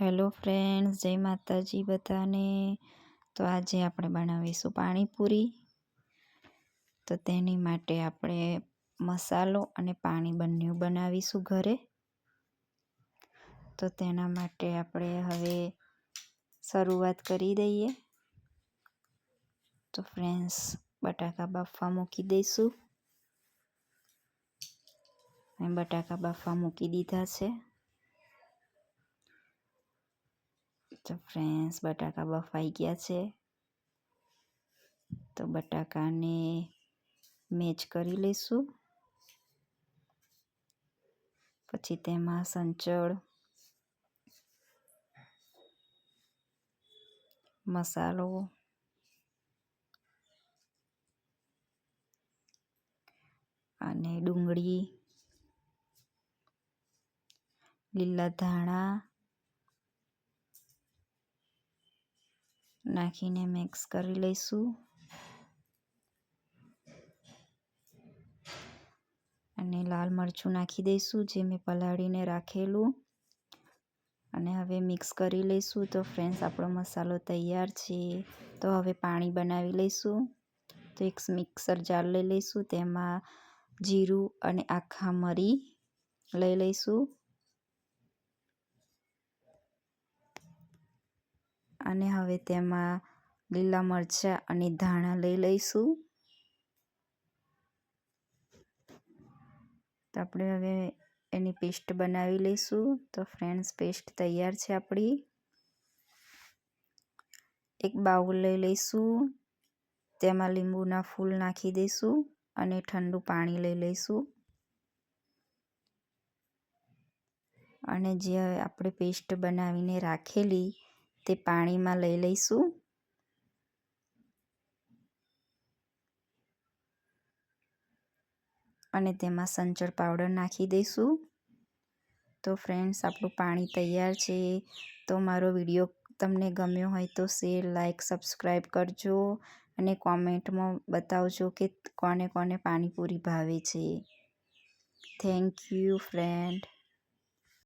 Hello friends, જય માતાજી બધાને। તો આજે આપણે બનાવીશું પાણીપુરી। તો તેની માટે આપણે મસાલો અને પાણી બંને બનાવીશું ઘરે। તો તેના માટે આપણે હવે શરૂઆત કરી દઈએ। તો ફ્રેન્ડ્સ, બટાકા બાફવા મૂકી દઈશું। બટાકા બાફવા મૂકી દીધા છે। તો ફ્રેન્ડ્સ, બટાકા બફાઈ ગયા છે। તો બટાકાને મેચ કરી લઈશું। પછી તેમાં સંચળ, મસાલો અને ડુંગળી, લીલા ધાણા નાખીને મિક્સ કરી લઈશું। અને લાલ મરચું નાખી દઈશું, જે મેં પલાળીને રાખેલું। અને હવે મિક્સ કરી લઈશું। તો ફ્રેન્ડ્સ, આપણો મસાલો તૈયાર છે। તો હવે પાણી બનાવી લઈશું। તો એક મિક્સર જાર લઈ લઈશું, તેમાં જીરું અને આખા મરી લઈ લઈશું। અને હવે તેમાં લીલા મરચાં અને ધાણા લઈ લઈશું। તો આપણે હવે એની પેસ્ટ બનાવી લઈશું। તો ફ્રેન્ડ્સ, પેસ્ટ તૈયાર છે આપણી। એક બાઉલ લઈ લઈશું, તેમાં લીંબુના ફૂલ નાખી દઈશું અને ઠંડુ પાણી લઈ લઈશું। અને જે આપણે પેસ્ટ બનાવીને રાખેલી તે પાણીમાં લઈ લઈશું। અને તેમાં સંચળ પાવડર નાખી દઈશું। તો ફ્રેન્ડ્સ, આપણું પાણી તૈયાર છે। તો મારો વિડીયો તમને ગમ્યો હોય તો શેર, લાઈક, સબસ્ક્રાઈબ કરજો। અને કોમેન્ટમાં બતાવજો કે કોને કોને પાણીપુરી ભાવે છે। Thank you friend.